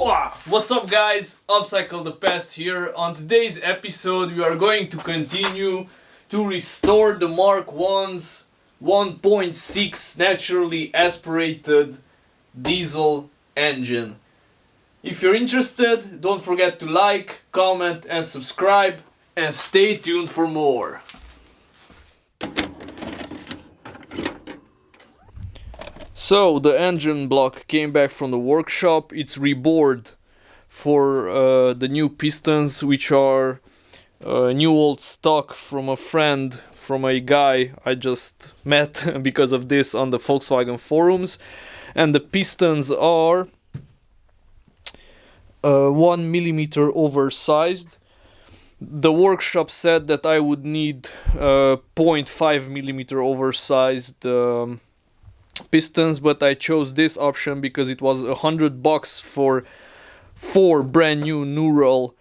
What's up guys, Upcycle the Past here. On today's episode we are going to continue to restore the Mark 1's 1.6 naturally aspirated diesel engine. If you're interested, don't forget to like, comment and subscribe, and stay tuned for more. So the engine block came back from the workshop. It's rebored for the new pistons, which are new old stock from a friend, from a guy I just met because of this on the Volkswagen forums. And the pistons are 1 millimeter oversized. The workshop said that I would need 0.5 millimeter oversized pistons, but I chose this option because it was $100 for 4 brand new neural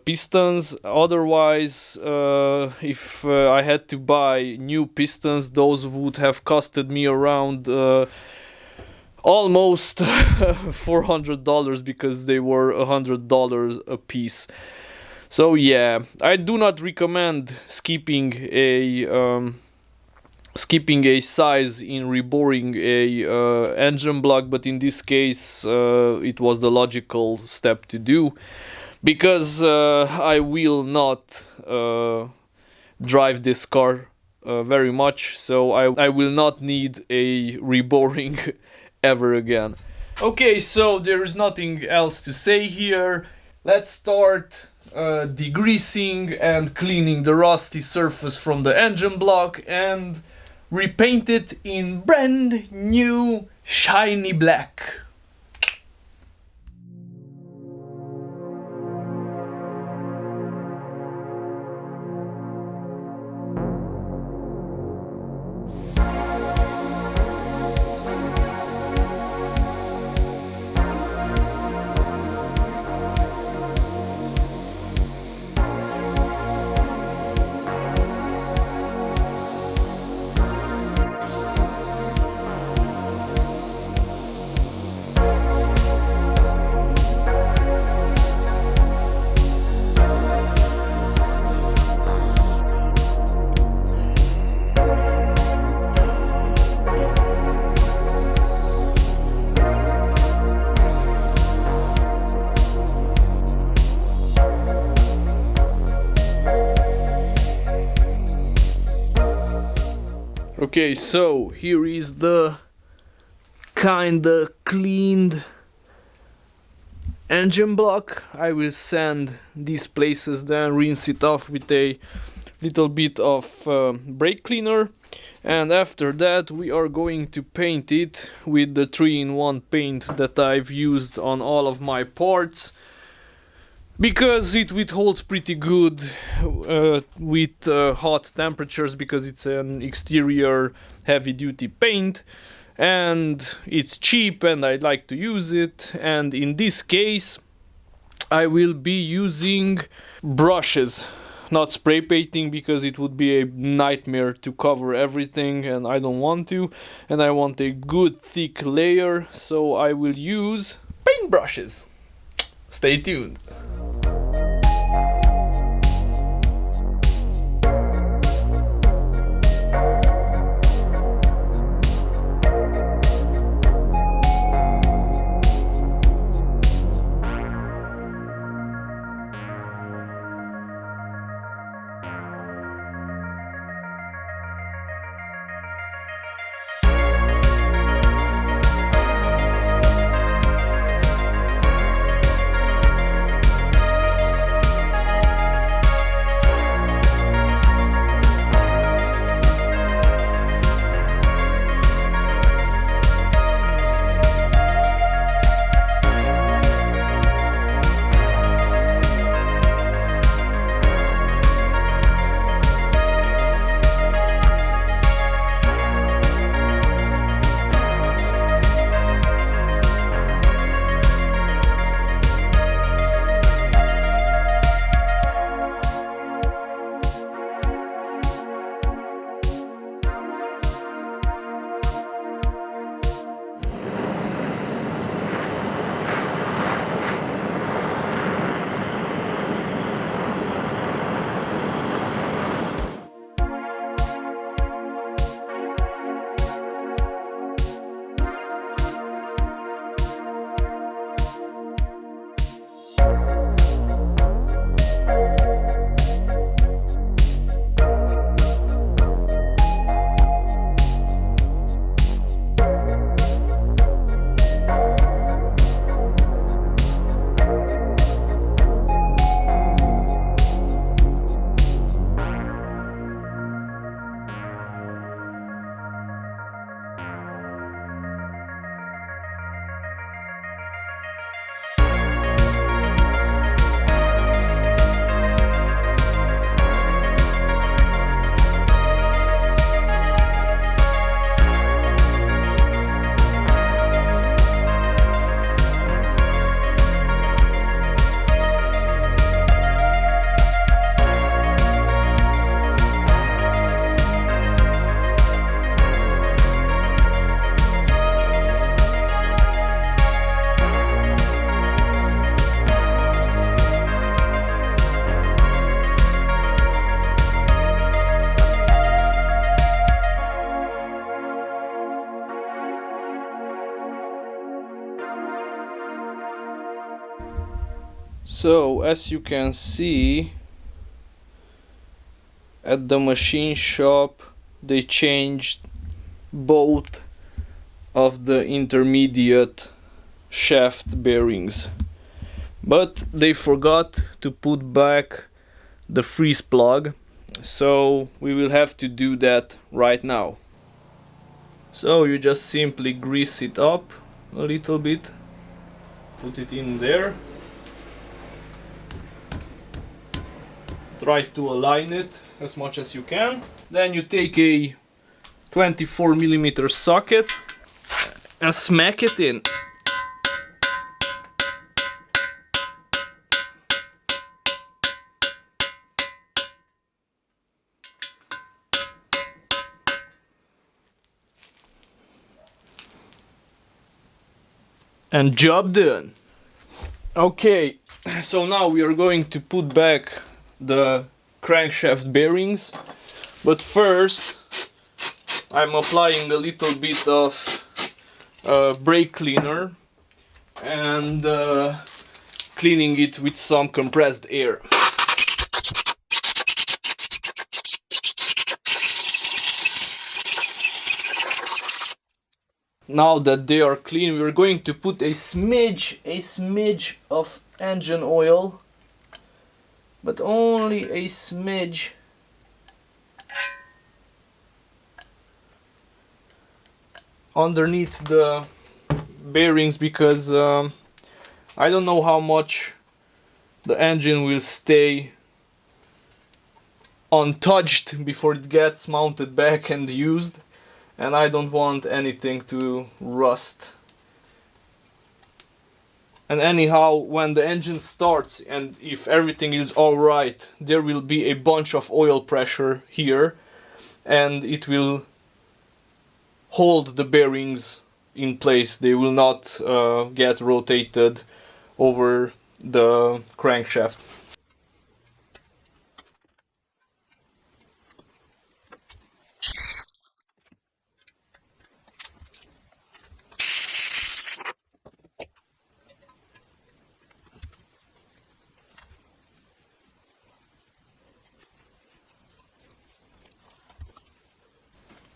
pistons. Otherwise, if I had to buy new pistons, those would have costed me around almost $400 because they were $100 a piece. So yeah, I do not recommend skipping a size in reboring a engine block, but in this case it was the logical step to do, because I will not drive this car very much, so I will not need a reboring ever again. Okay, so there is nothing else to say here. Let's start degreasing and cleaning the rusty surface from the engine block and repaint it in brand new shiny black. Okay, so here is the kinda cleaned engine block. I will sand these places, then rinse it off with a little bit of brake cleaner, and after that we are going to paint it with the 3-in-1 paint that I've used on all of my parts, because it withholds pretty good with hot temperatures, because it's an exterior heavy-duty paint and it's cheap and I like to use it. And in this case I will be using brushes, not spray painting, because it would be a nightmare to cover everything and I don't want to, and I want a good thick layer, so I will use paint brushes. Stay tuned. So as you can see, at the machine shop they changed both of the intermediate shaft bearings, but they forgot to put back the freeze plug, so we will have to do that right now. So you just simply grease it up a little bit, put it in there, try to align it as much as you can. Then you take a 24mm socket and smack it in. And job done. Okay, so now we are going to put back the crankshaft bearings, but first I'm applying a little bit of brake cleaner and cleaning it with some compressed air. Now that they are clean, we're going to put a smidge of engine oil, but only a smidge. Underneath the bearings, because I don't know how much the engine will stay untouched before it gets mounted back and used, and I don't want anything to rust. And anyhow, when the engine starts and if everything is alright, there will be a bunch of oil pressure here and it will hold the bearings in place. They will not get rotated over the crankshaft.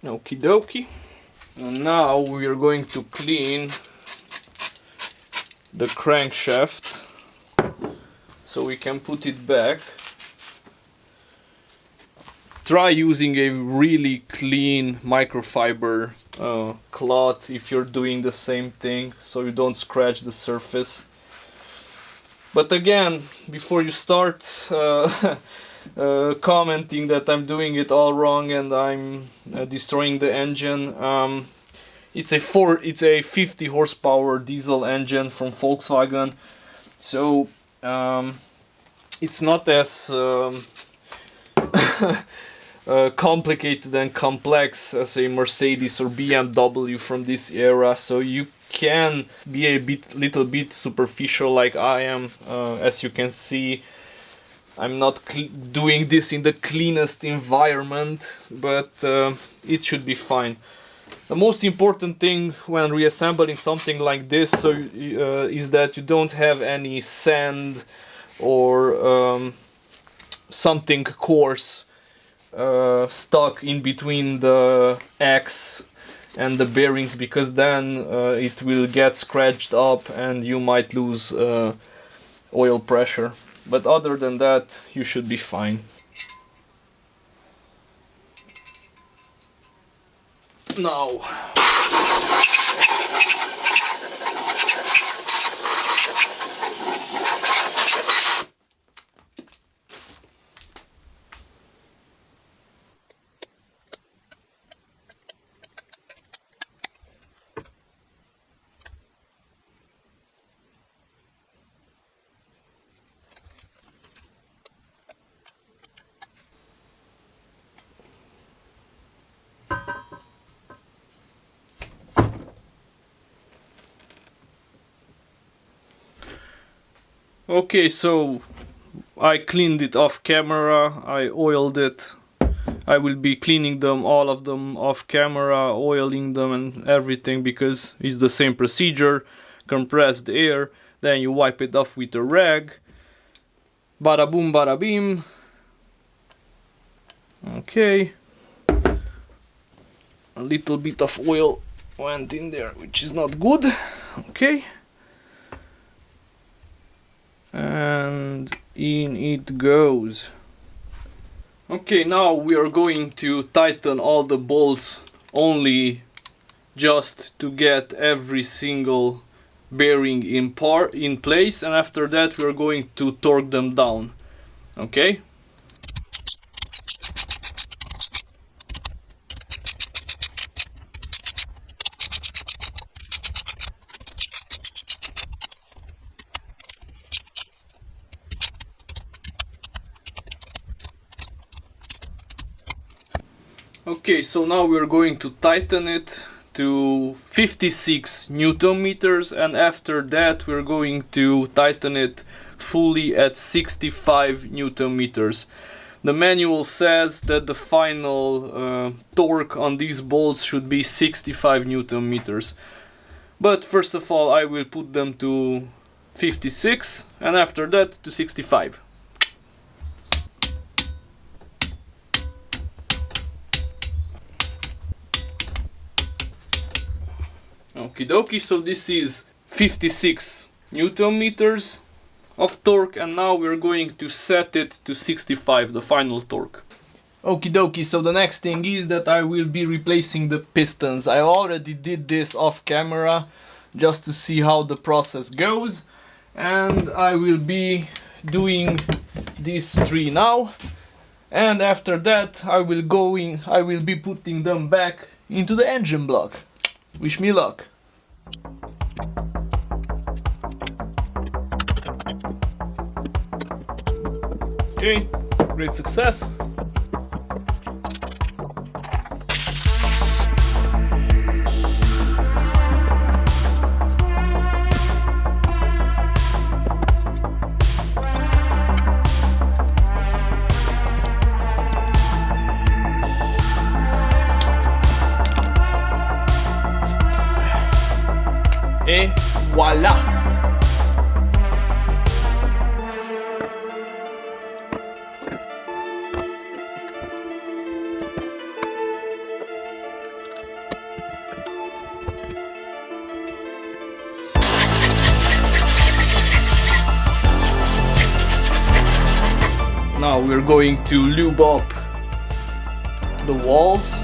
Okie dokie. And now we are going to clean the crankshaft so we can put it back. Try using a really clean microfiber cloth if you're doing the same thing, so you don't scratch the surface. But again, before you start commenting that I'm doing it all wrong and I'm destroying the engine, it's a 50 horsepower diesel engine from Volkswagen, so it's not as complicated and complex as a Mercedes or BMW from this era, so you can be a little bit superficial like I am. As you can see, I'm not doing this in the cleanest environment, but it should be fine. The most important thing when reassembling something like this is that you don't have any sand or something coarse stuck in between the axe and the bearings, because then it will get scratched up and you might lose oil pressure. But other than that, you should be fine. Now, okay, so I cleaned it off camera, I oiled it. I will be cleaning them, all of them, off camera, oiling them and everything, because it's the same procedure. Compressed air, then you wipe it off with a rag, Bada boom, bada beam. Okay. A little bit of oil went in there, which is not good. Okay. And in it goes. Okay, now we are going to tighten all the bolts only just to get every single bearing in place, and after that we are going to torque them down. Okay? Okay, so now we're going to tighten it to 56 Newton meters, and after that we're going to tighten it fully at 65 Newton meters. The manual says that the final torque on these bolts should be 65 Newton meters. But first of all I will put them to 56 and after that to 65. Okie dokie, so this is 56 Newton meters of torque, and now we're going to set it to 65, the final torque. Okie dokie, so the next thing is that I will be replacing the pistons. I already did this off camera just to see how the process goes, and I will be doing these three now, and after that I will be putting them back into the engine block. Wish me luck. Okay, great success. Et voilà! Now we're going to lube up the walls.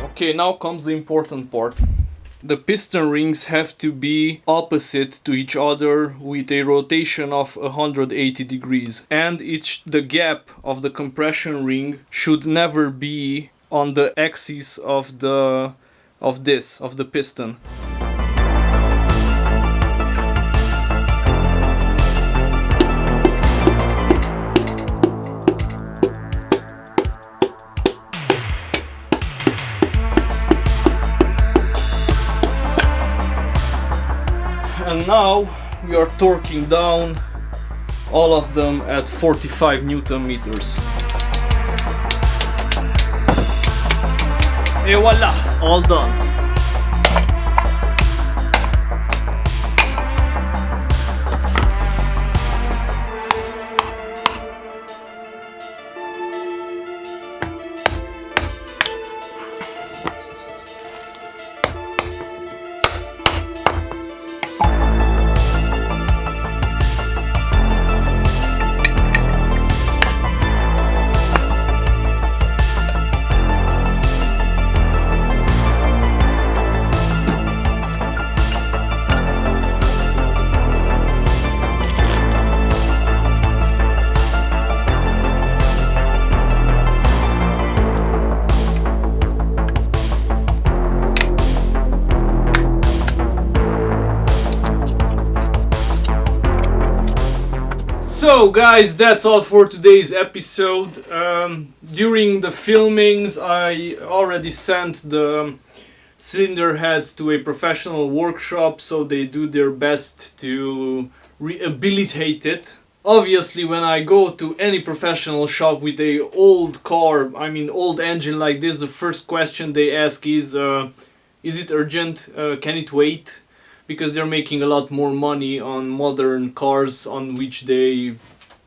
Okay, now comes the important part. The piston rings have to be opposite to each other with a rotation of 180 degrees, and the gap of the compression ring should never be on the axis of the piston. And now we are torquing down all of them at 45 Newton meters. Et voila, all done. So guys, that's all for today's episode. During the filmings I already sent the cylinder heads to a professional workshop, so they do their best to rehabilitate it. Obviously when I go to any professional shop with a old car, old engine like this, the first question they ask is Is it urgent? Can it wait? Because they're making a lot more money on modern cars on which they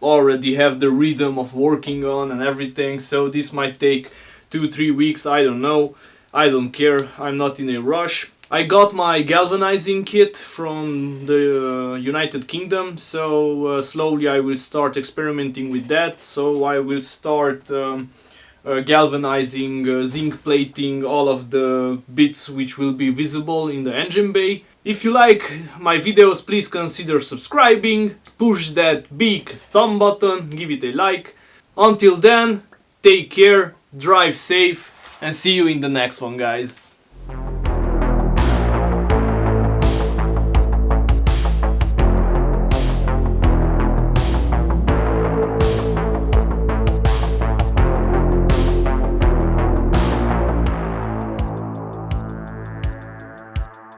already have the rhythm of working on and everything, so this might take 2-3 weeks, I don't know. I don't care, I'm not in a rush. I got my galvanizing kit from the United Kingdom, so slowly I will start experimenting with that. So I will start galvanizing, zinc plating all of the bits which will be visible in the engine bay. If you like my videos, please consider subscribing, push that big thumb button, give it a like. Until then, take care, drive safe, and see you in the next one, guys.